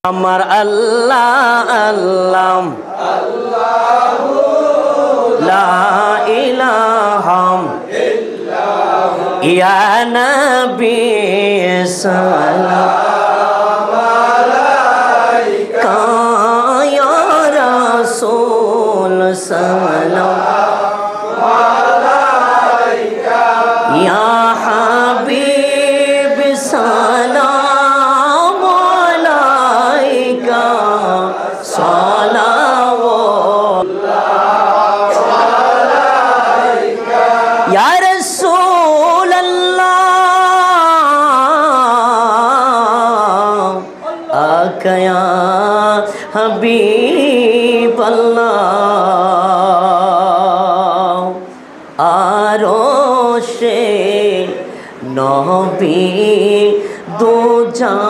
আমার আল্লাহ আল্লাহ লা ইলাহা ইয়া নবী সালাম আলাইকা ইয়া রাসূল সালাম আলাইকা ইয়া হাবিব সালাম আলাইকা সালাওয়াতুল্লাহ আলাইকা ইয়া या हबीब अल्लाह आरोशे नबी दो जहान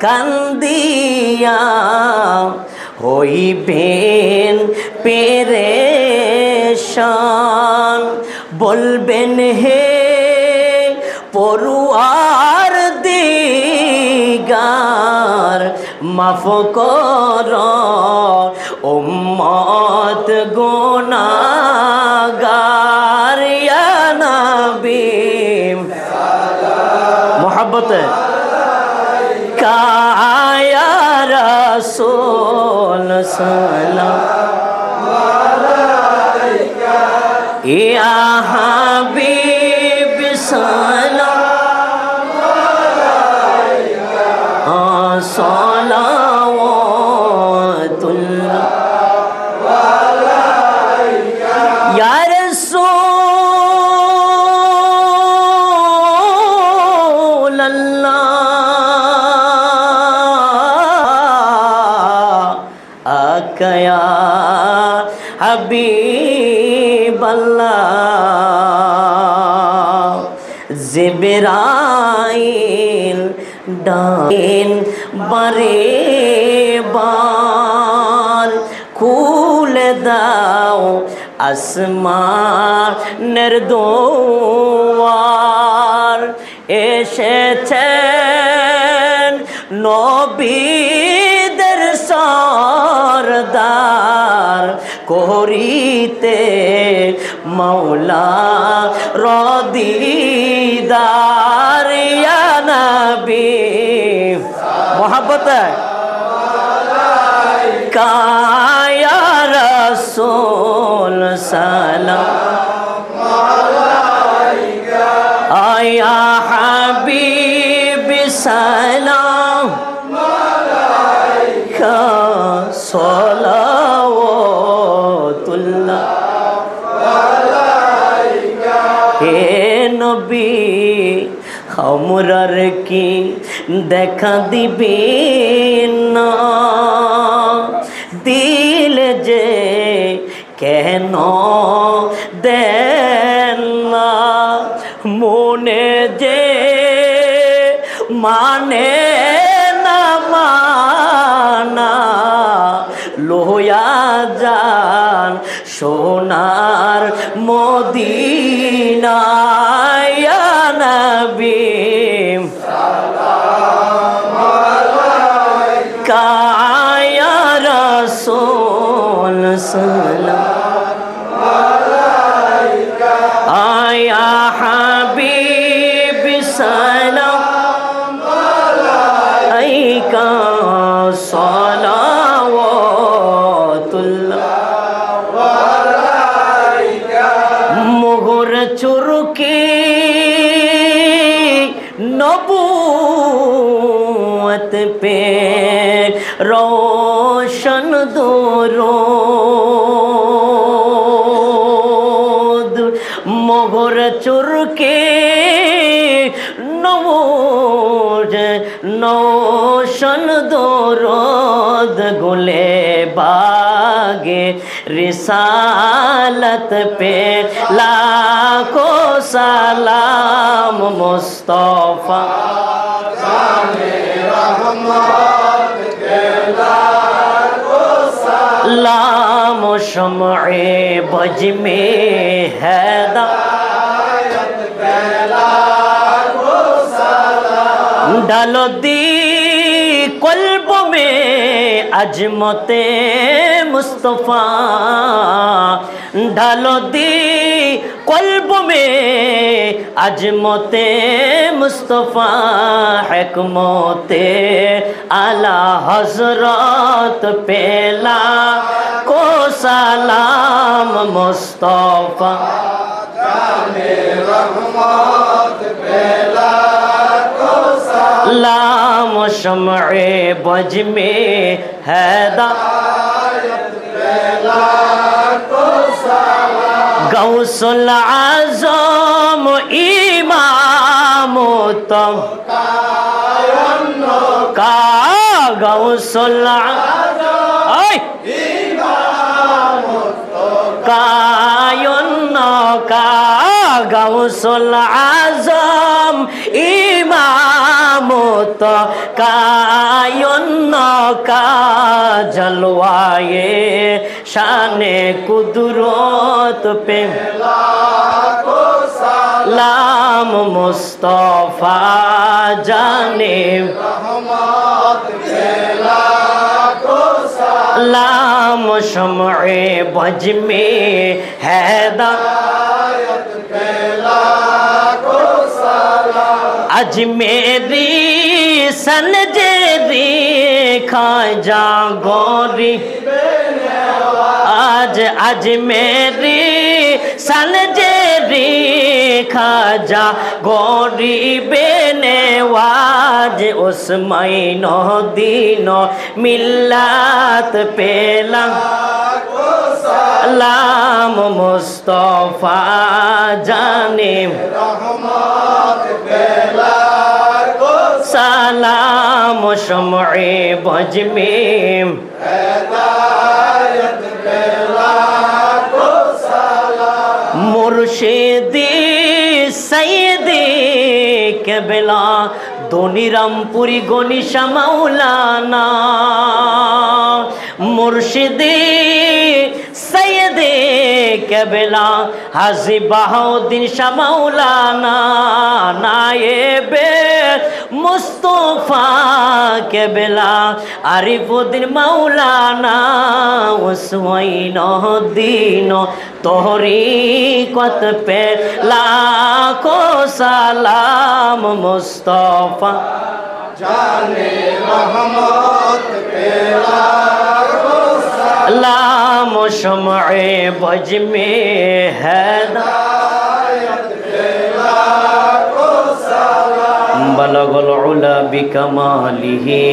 कांदिया হইবেন পেরেশান বলবেন হে পরুয়ার দিগার মাফ কর উম্মত গুনাহগার ইয়া নবী মোহাব্বত কায়া রাসূল সালাম আলাইকা ইয়া হাবিব সালাম আলাইকা সালাওয়াতুল্লাহ আলাইকা ইয়া রাসূলাল্লাহ আকায়া হাবিব আল্লাহ জিবরাইল ডাকেন বারে বার খুলে দাও আসমানের দুয়ার এসেছেন নবীদের সরদার করিতে মাওলা রদিদার ইয়া নবী মোহাব্বত কায়া রাসূল সালাম আলাইকা আয়া হাবিব সালাম আলাইকা সালাওয়াতুল্লাহ আলাইকা হে নবী আমরার কি দেখা দিবেন না দিল যে কেন দেন না মনে যে মানে না মানা লোয়া যান সোনার মদিনা ইয়া নবী সালাম আলাইকা ইয়া রাসূল সালাম আলাইকা ইয়া হাবিব সালাম আলাইকা সালাওয়াতুল্লাহ আলাইকা মোহর চুরকি নবুয়ত पे रोशन दरूद मोहर चुरके नौशन दरूद गुले बागे रिसालत पे लाखों सलाम मुस्तफा लाम शम्ए बज में हैदा डालो दी कल्ब में अजमते मुस्तफ़ा, डालो दी कल्ब में अजमते मुस्तफ़ा, हिकमते आला हज़रत पेला को सलाम मुस्तफ़ा, जाने रहमत पेला को सलाम, शम्ए बज में हैदायत पेला को सलाम, गौसुल आज़म इमाम तब का, गौसुल का गौसुल आज़म इमाम तो का जलवाए शाने कुदरत पे सलाम मुस्तफ़ा, जाने सलाम, शम्ए बज में हैदायत पेला को सलाम, अजमेरी सनजेरी खाजा गौरी, आज अजमेरी सनजेरी खाजा गौरी बेनेवाज, उस महीनो दीनो मिल्लत पेला सलाम मुस्तफ़ा, जाने रहमत पेला को सलाम, शम्ए बज में हैदायत पेला को सलाम, मुर्शिदी सैयदी केबला दोनी रामपुरी गनिशा मौलाना, मुर्शिदी सैयदे केबला हाजी बहाउद्दीन शाह मौलाना, नायबे मुस्तफ़ा केबला आरिफुद्दीन मौलाना, उसवैनुद्दीन तहरीकत पे लाखो सलाम मुस्तफ़ा, जाने रहमत पेला को सलाम, शम्ए बज में हैदायत पेला को सलाम, बलगुल उला बिकमालिही।